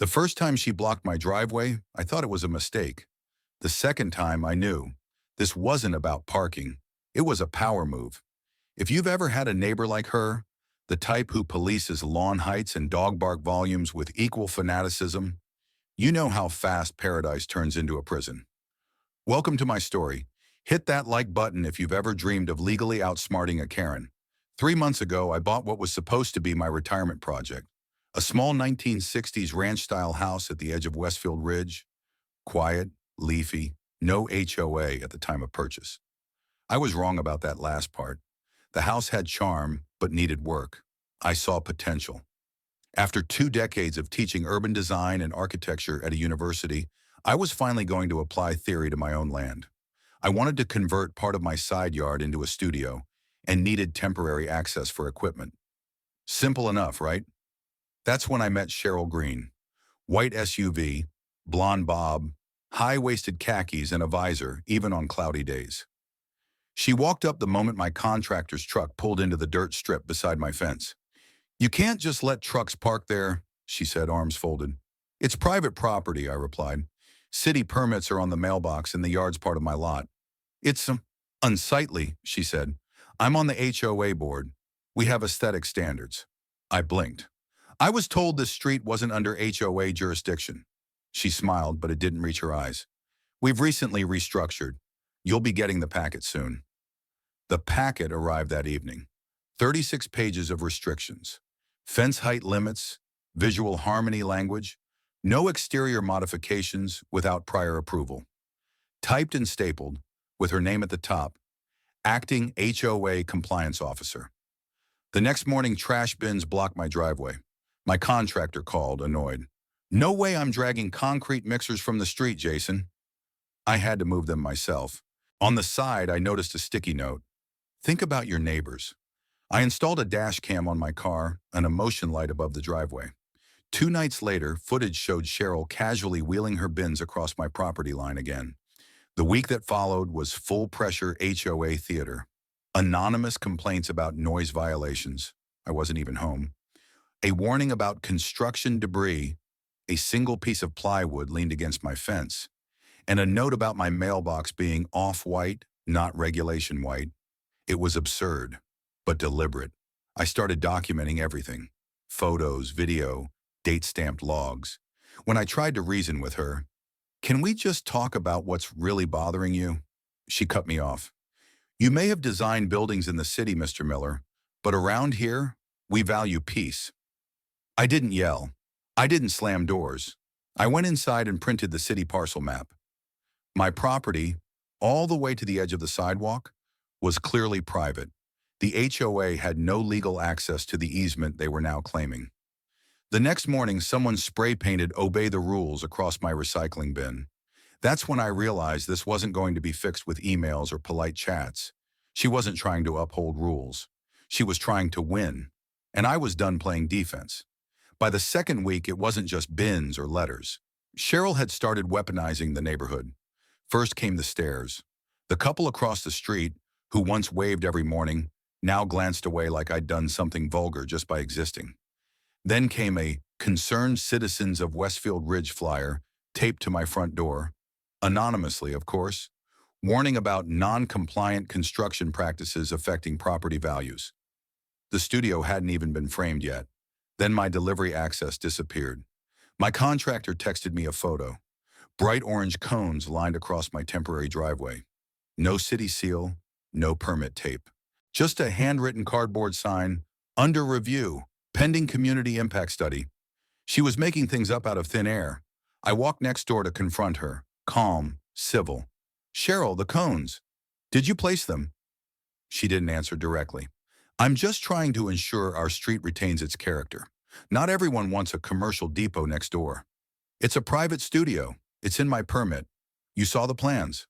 The first time she blocked my driveway, I thought it was a mistake. The second time, I knew. This wasn't about parking. It was a power move. If you've ever had a neighbor like her, the type who polices lawn heights and dog bark volumes with equal fanaticism, you know how fast paradise turns into a prison. Welcome to my story. Hit that like button if you've ever dreamed of legally outsmarting a Karen. 3 months ago, I bought what was supposed to be my retirement project. A small 1960s ranch-style house at the edge of Westfield Ridge. Quiet, leafy, no HOA at the time of purchase. I was wrong about that last part. The house had charm, but needed work. I saw potential. After 2 decades of teaching urban design and architecture at a university, I was finally going to apply theory to my own land. I wanted to convert part of my side yard into a studio and needed temporary access for equipment. Simple enough, right? That's when I met Cheryl Green. White SUV, blonde bob, high-waisted khakis and a visor, even on cloudy days. She walked up the moment my contractor's truck pulled into the dirt strip beside my fence. "You can't just let trucks park there," she said, arms folded. "It's private property," I replied. "City permits are on the mailbox and the yard's part of my lot." "It's unsightly," she said. "I'm on the HOA board. We have aesthetic standards." I blinked. "I was told this street wasn't under HOA jurisdiction." She smiled, but it didn't reach her eyes. "We've recently restructured. You'll be getting the packet soon." The packet arrived that evening. 36 pages of restrictions. Fence height limits, visual harmony language, no exterior modifications without prior approval. Typed and stapled, with her name at the top, Acting HOA Compliance Officer. The next morning, trash bins blocked my driveway. My contractor called, annoyed. "No way I'm dragging concrete mixers from the street, Jason." I had to move them myself. On the side, I noticed a sticky note. "Think about your neighbors." I installed a dash cam on my car and a motion light above the driveway. 2 nights later, footage showed Cheryl casually wheeling her bins across my property line again. The week that followed was full-pressure HOA theater. Anonymous complaints about noise violations. I wasn't even home. A warning about construction debris. A single piece of plywood leaned against my fence. And a note about my mailbox being off-white, not regulation white. It was absurd, but deliberate. I started documenting everything. Photos, video, date-stamped logs. When I tried to reason with her, "Can we just talk about what's really bothering you?" She cut me off. "You may have designed buildings in the city, Mr. Miller, but around here, we value peace." I didn't yell. I didn't slam doors. I went inside and printed the city parcel map. My property, all the way to the edge of the sidewalk, was clearly private. The HOA had no legal access to the easement they were now claiming. The next morning, someone spray-painted "Obey the rules" across my recycling bin. That's when I realized this wasn't going to be fixed with emails or polite chats. She wasn't trying to uphold rules. She was trying to win. And I was done playing defense. By the second week, it wasn't just bins or letters. Cheryl had started weaponizing the neighborhood. First came the stares. The couple across the street, who once waved every morning, now glanced away like I'd done something vulgar just by existing. Then came a "Concerned Citizens of Westfield Ridge" flyer taped to my front door, anonymously, of course, warning about non-compliant construction practices affecting property values. The studio hadn't even been framed yet. Then my delivery access disappeared. My contractor texted me a photo. Bright orange cones lined across my temporary driveway. No city seal, no permit tape. Just a handwritten cardboard sign, "Under review, pending community impact study." She was making things up out of thin air. I walked next door to confront her, calm, civil. "Cheryl, the cones. Did you place them?" She didn't answer directly. "I'm just trying to ensure our street retains its character. Not everyone wants a commercial depot next door. It's a private studio. It's in my permit. You saw the plans."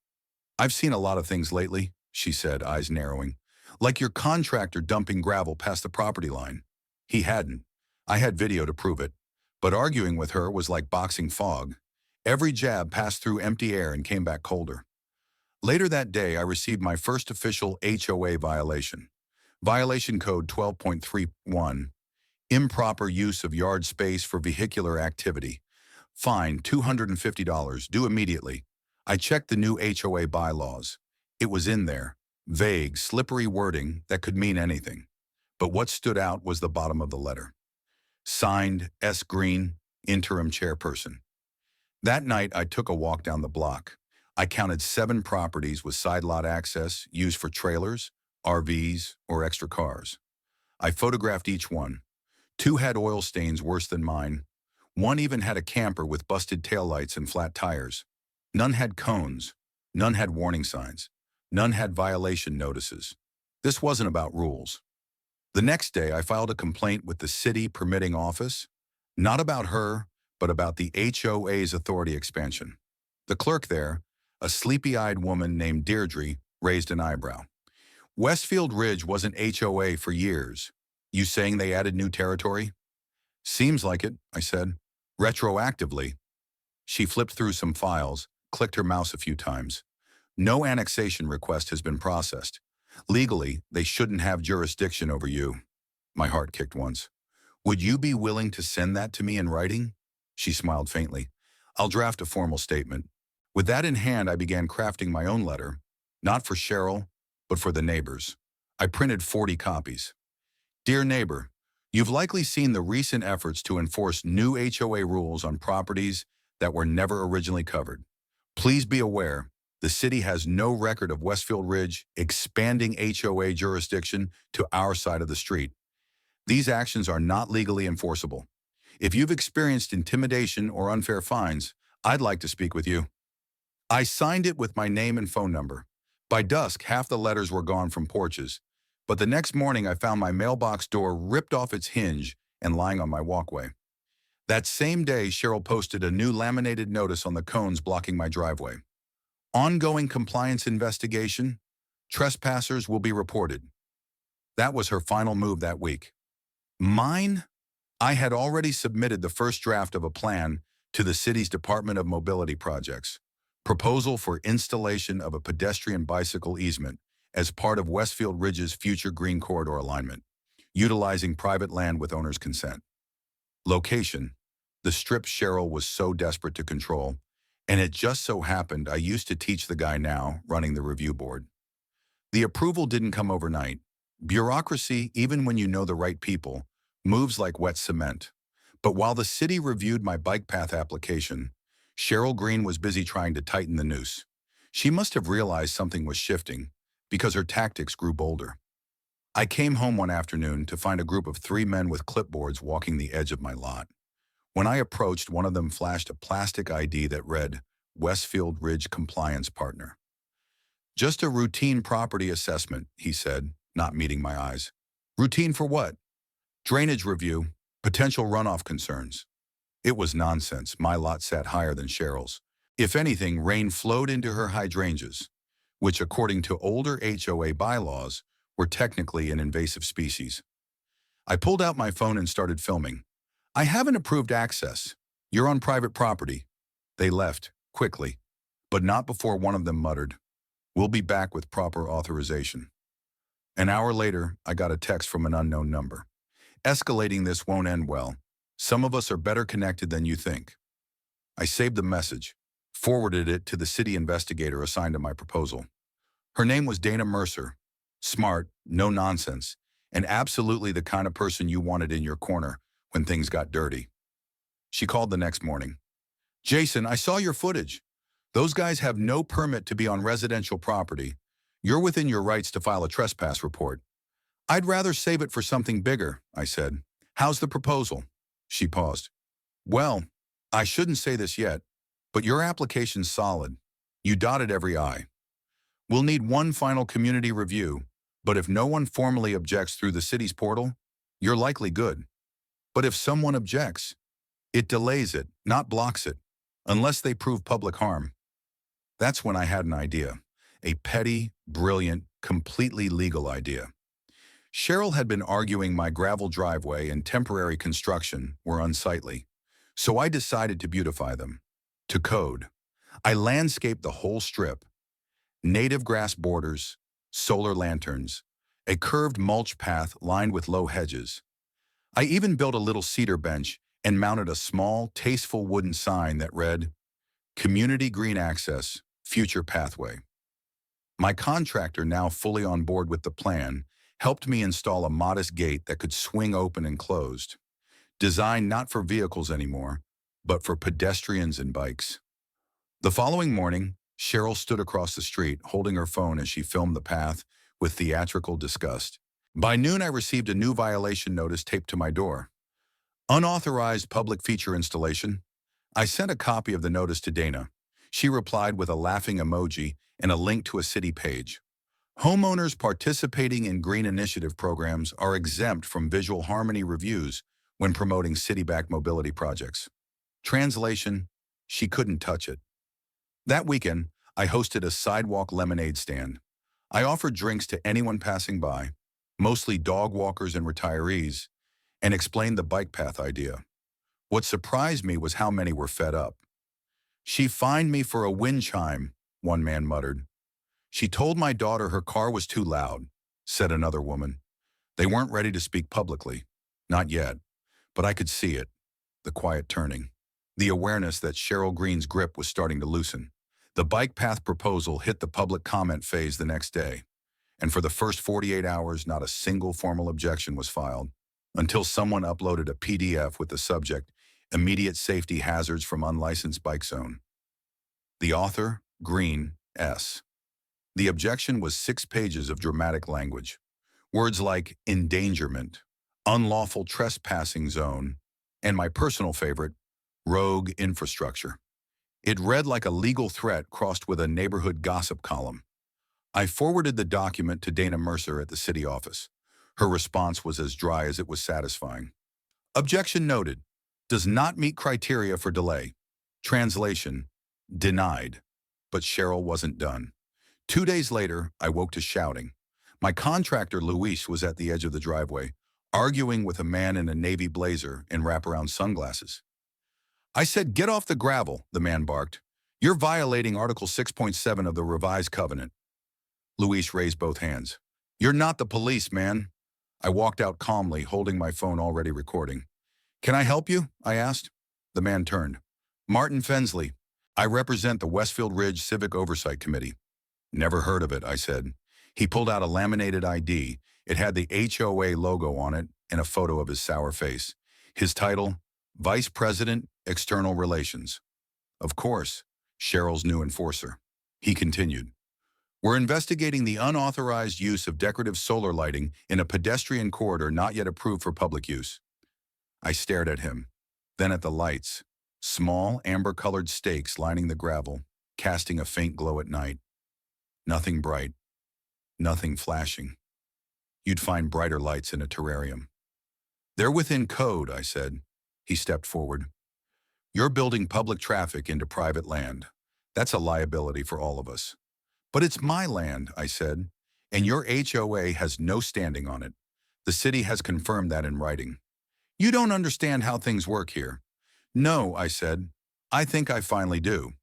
"I've seen a lot of things lately," she said, eyes narrowing. "Like your contractor dumping gravel past the property line." He hadn't. I had video to prove it. But arguing with her was like boxing fog. Every jab passed through empty air and came back colder. Later that day, I received my first official HOA violation. Violation Code 12.31, improper use of yard space for vehicular activity. Fine, $250, due immediately. I checked the new HOA bylaws. It was in there. Vague, slippery wording that could mean anything. But what stood out was the bottom of the letter. Signed, S. Green, interim chairperson. That night, I took a walk down the block. I counted 7 properties with side lot access used for trailers, RVs, or extra cars. I photographed each one. 2 had oil stains worse than mine. 1 even had a camper with busted taillights and flat tires. None had cones. None had warning signs. None had violation notices. This wasn't about rules. The next day, I filed a complaint with the city permitting office, not about her, but about the HOA's authority expansion. The clerk there, a sleepy-eyed woman named Deirdre, raised an eyebrow. Westfield Ridge wasn't HOA for years. You saying they added new territory? Seems like it, I said. Retroactively. She flipped through some files, clicked her mouse a few times. No annexation request has been processed. Legally, they shouldn't have jurisdiction over you. My heart kicked once. Would you be willing to send that to me in writing? She smiled faintly. I'll draft a formal statement. With that in hand, I began crafting my own letter, not for Cheryl, but for the neighbors. I printed 40 copies. Dear neighbor, you've likely seen the recent efforts to enforce new HOA rules on properties that were never originally covered. Please be aware, the city has no record of Westfield Ridge expanding HOA jurisdiction to our side of the street. These actions are not legally enforceable. If you've experienced intimidation or unfair fines, I'd like to speak with you. I signed it with my name and phone number. By dusk, half the letters were gone from porches, but the next morning I found my mailbox door ripped off its hinge and lying on my walkway. That same day, Cheryl posted a new laminated notice on the cones blocking my driveway. Ongoing compliance investigation. Trespassers will be reported. That was her final move that week. Mine? I had already submitted the first draft of a plan to the city's Department of Mobility Projects. Proposal for installation of a pedestrian bicycle easement as part of Westfield Ridge's future green corridor alignment, utilizing private land with owner's consent. Location: the strip Cheryl was so desperate to control, and it just so happened I used to teach the guy now running the review board. The approval didn't come overnight. Bureaucracy, even when you know the right people, moves like wet cement. But while the city reviewed my bike path application, Cheryl Green was busy trying to tighten the noose. She must have realized something was shifting, because her tactics grew bolder. I came home one afternoon to find a group of 3 men with clipboards walking the edge of my lot. When I approached, one of them flashed a plastic ID that read, Westfield Ridge Compliance Partner. Just a routine property assessment, he said, not meeting my eyes. Routine for what? Drainage review, potential runoff concerns. It was nonsense. My lot sat higher than Cheryl's. If anything, rain flowed into her hydrangeas, which according to older HOA bylaws were technically an invasive species. I pulled out my phone and started filming. I haven't approved access. You're on private property. They left, quickly, but not before one of them muttered, we'll be back with proper authorization. An hour later, I got a text from an unknown number. Escalating this won't end well. Some of us are better connected than you think. I saved the message, forwarded it to the city investigator assigned to my proposal. Her name was Dana Mercer. Smart, no nonsense, and absolutely the kind of person you wanted in your corner when things got dirty. She called the next morning. Jason, I saw your footage. Those guys have no permit to be on residential property. You're within your rights to file a trespass report. I'd rather save it for something bigger, I said. How's the proposal? She paused. Well, I shouldn't say this yet, but your application's solid. You dotted every I. We'll need one final community review, but if no one formally objects through the city's portal, you're likely good. But if someone objects, it delays it, not blocks it, unless they prove public harm. That's when I had an idea. A petty, brilliant, completely legal idea. Cheryl had been arguing my gravel driveway and temporary construction were unsightly, so I decided to beautify them. To code. I landscaped the whole strip. Native grass borders, solar lanterns, a curved mulch path lined with low hedges. I even built a little cedar bench and mounted a small, tasteful wooden sign that read, Community Green Access, Future Pathway. My contractor, now fully on board with the plan, helped me install a modest gate that could swing open and closed, designed not for vehicles anymore, but for pedestrians and bikes. The following morning, Cheryl stood across the street, holding her phone as she filmed the path with theatrical disgust. By noon, I received a new violation notice taped to my door. Unauthorized public feature installation. I sent a copy of the notice to Dana. She replied with a laughing emoji and a link to a city page. Homeowners participating in green initiative programs are exempt from visual harmony reviews when promoting city-backed mobility projects. Translation, she couldn't touch it. That weekend, I hosted a sidewalk lemonade stand. I offered drinks to anyone passing by, mostly dog walkers and retirees, and explained the bike path idea. What surprised me was how many were fed up. She fined me for a wind chime, one man muttered. She told my daughter her car was too loud, said another woman. They weren't ready to speak publicly. Not yet, but I could see it, the quiet turning, the awareness that Cheryl Green's grip was starting to loosen. The bike path proposal hit the public comment phase the next day, and for the first 48 hours, not a single formal objection was filed, until someone uploaded a PDF with the subject, Immediate Safety Hazards from Unlicensed Bike Zone. The author, Green, S. The objection was 6 pages of dramatic language. Words like endangerment, unlawful trespassing zone, and my personal favorite, rogue infrastructure. It read like a legal threat crossed with a neighborhood gossip column. I forwarded the document to Dana Mercer at the city office. Her response was as dry as it was satisfying. Objection noted. Does not meet criteria for delay. Translation, denied. But Cheryl wasn't done. 2 days later, I woke to shouting. My contractor, Luis, was at the edge of the driveway, arguing with a man in a navy blazer and wraparound sunglasses. I said, "Get off the gravel," the man barked. "You're violating Article 6.7 of the revised covenant." Luis raised both hands. "You're not the police, man." I walked out calmly, holding my phone already recording. "Can I help you?" I asked. The man turned. "Martin Fensley. I represent the Westfield Ridge Civic Oversight Committee." "Never heard of it," I said. He pulled out a laminated ID. It had the HOA logo on it and a photo of his sour face. His title, Vice President, External Relations. Of course, Cheryl's new enforcer. He continued. "We're investigating the unauthorized use of decorative solar lighting in a pedestrian corridor not yet approved for public use." I stared at him, then at the lights, small amber-colored stakes lining the gravel, casting a faint glow at night. Nothing bright, nothing flashing. You'd find brighter lights in a terrarium. "They're within code," I said. He stepped forward. "You're building public traffic into private land. That's a liability for all of us." "But it's my land," I said, "and your HOA has no standing on it. The city has confirmed that in writing." "You don't understand how things work here." "No," I said. "I think I finally do."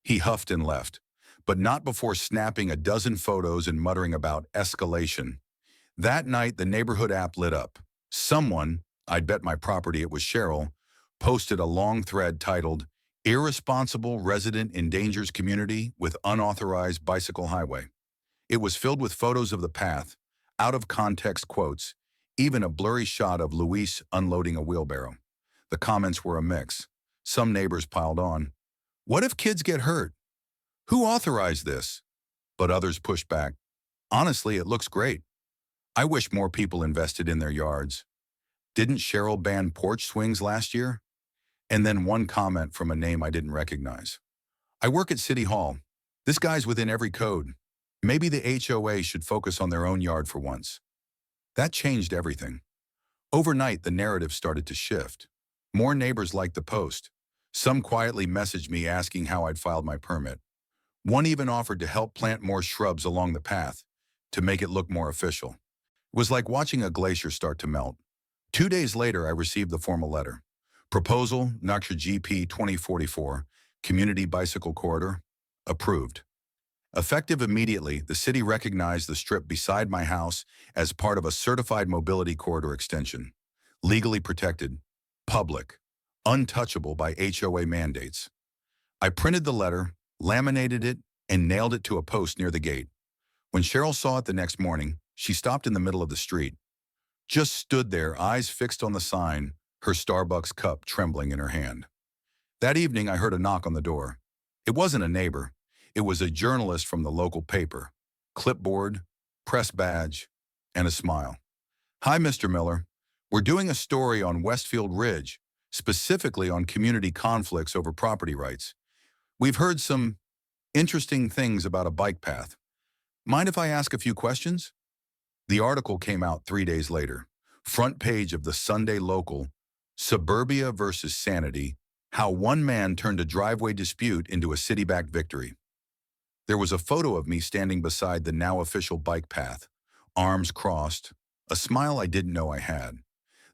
He huffed and left, but not before snapping a dozen photos and muttering about escalation. That night, the neighborhood app lit up. Someone, I'd bet my property it was Cheryl, posted a long thread titled, "Irresponsible Resident Endangers Community with Unauthorized Bicycle Highway." It was filled with photos of the path, out-of-context quotes, even a blurry shot of Luis unloading a wheelbarrow. The comments were a mix. Some neighbors piled on, "What if kids get hurt? Who authorized this?" But others pushed back. "Honestly, it looks great. I wish more people invested in their yards. Didn't Cheryl ban porch swings last year?" And then one comment from a name I didn't recognize. "I work at City Hall. This guy's within every code. Maybe the HOA should focus on their own yard for once." That changed everything. Overnight, the narrative started to shift. More neighbors liked the post. Some quietly messaged me asking how I'd filed my permit. One even offered to help plant more shrubs along the path to make it look more official. It was like watching a glacier start to melt. 2 days later, I received the formal letter. Proposal, NUCTRA GP 2044, Community Bicycle Corridor, approved. Effective immediately, the city recognized the strip beside my house as part of a certified mobility corridor extension. Legally protected, public, untouchable by HOA mandates. I printed the letter, laminated it, and nailed it to a post near the gate. When Cheryl saw it the next morning, she stopped in the middle of the street, just stood there, eyes fixed on the sign, her Starbucks cup trembling in her hand. That evening, I heard a knock on the door. It wasn't a neighbor. It was a journalist from the local paper. Clipboard, press badge, and a smile. "Hi, Mr. Miller. We're doing a story on Westfield Ridge, specifically on community conflicts over property rights. We've heard some interesting things about a bike path. Mind if I ask a few questions?" The article came out 3 days later. Front page of the Sunday Local, Suburbia versus Sanity, how one man turned a driveway dispute into a city-backed victory. There was a photo of me standing beside the now official bike path, arms crossed, a smile I didn't know I had.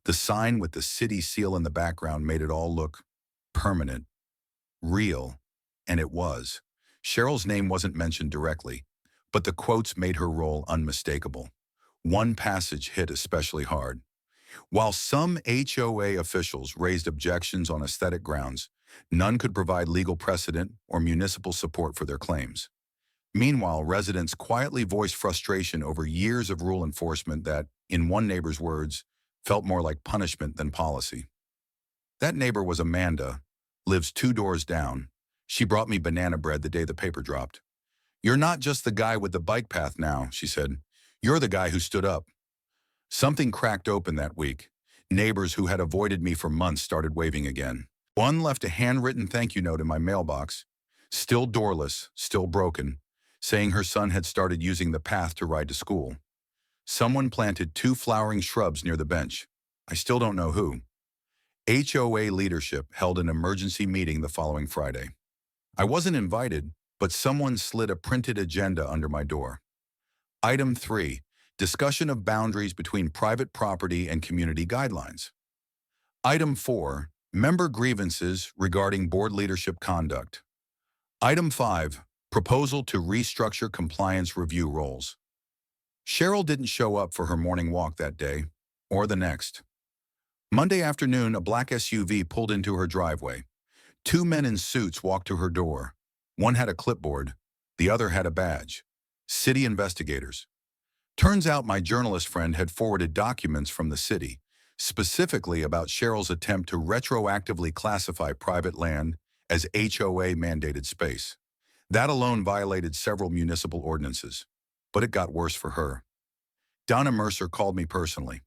The sign with the city seal in the background made it all look permanent, real, and it was. Cheryl's name wasn't mentioned directly, but the quotes made her role unmistakable. One passage hit especially hard. While some HOA officials raised objections on aesthetic grounds, none could provide legal precedent or municipal support for their claims. Meanwhile, residents quietly voiced frustration over years of rule enforcement that, in one neighbor's words, felt more like punishment than policy. That neighbor was Amanda, lives 2 doors down. She brought me banana bread the day the paper dropped. "You're not just the guy with the bike path now," she said. "You're the guy who stood up." Something cracked open that week. Neighbors who had avoided me for months started waving again. One left a handwritten thank you note in my mailbox, still doorless, still broken, saying her son had started using the path to ride to school. Someone planted 2 flowering shrubs near the bench. I still don't know who. HOA leadership held an emergency meeting the following Friday. I wasn't invited, but someone slid a printed agenda under my door. Item 3. Discussion of boundaries between private property and community guidelines. Item 4. Member grievances regarding board leadership conduct. Item 5. Proposal to restructure compliance review roles. Cheryl didn't show up for her morning walk that day, or the next. Monday afternoon, a black SUV pulled into her driveway. 2 men in suits walked to her door. One had a clipboard, the other had a badge. City investigators. Turns out my journalist friend had forwarded documents from the city, specifically about Cheryl's attempt to retroactively classify private land as HOA-mandated space. That alone violated several municipal ordinances, but it got worse for her. Donna Mercer called me personally.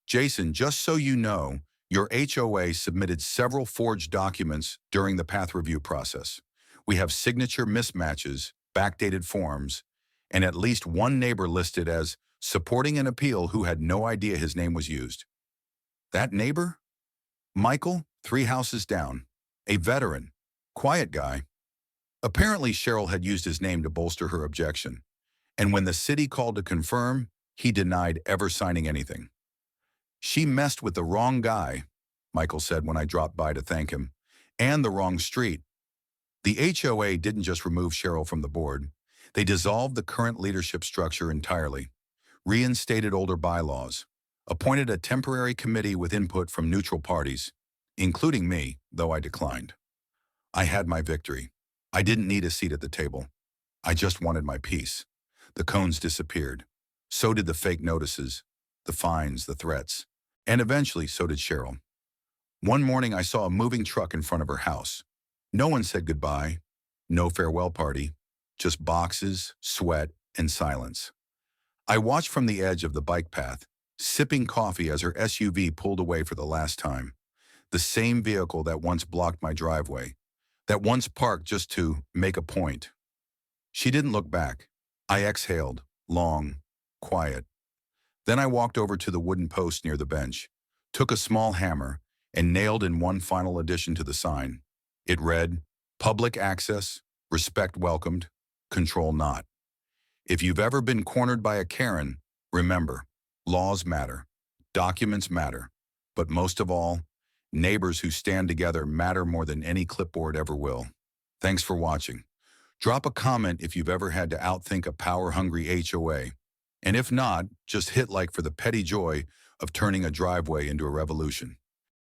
"Jason, just so you know, your HOA submitted several forged documents during the path review process. We have signature mismatches, backdated forms, and at least one neighbor listed as supporting an appeal who had no idea his name was used." That neighbor? Michael, 3 houses down. A veteran. Quiet guy. Apparently, Cheryl had used his name to bolster her objection. And when the city called to confirm, he denied ever signing anything. "She messed with the wrong guy," Michael said when I dropped by to thank him, "and the wrong street." The HOA didn't just remove Cheryl from the board. They dissolved the current leadership structure entirely, reinstated older bylaws, appointed a temporary committee with input from neutral parties, including me, though I declined. I had my victory. I didn't need a seat at the table. I just wanted my peace. The cones disappeared. So did the fake notices, the fines, the threats. And eventually, so did Cheryl. One morning, I saw a moving truck in front of her house. No one said goodbye, no farewell party, just boxes, sweat, and silence. I watched from the edge of the bike path, sipping coffee as her SUV pulled away for the last time. The same vehicle that once blocked my driveway, that once parked just to make a point. She didn't look back. I exhaled, long, quiet. Then I walked over to the wooden post near the bench, took a small hammer, and nailed in one final addition to the sign. It read, "Public access, respect welcomed, control not." If you've ever been cornered by a Karen, remember, laws matter, documents matter, but most of all, neighbors who stand together matter more than any clipboard ever will. Thanks for watching. Drop a comment if you've ever had to outthink a power-hungry HOA. And if not, just hit like for the petty joy of turning a driveway into a revolution.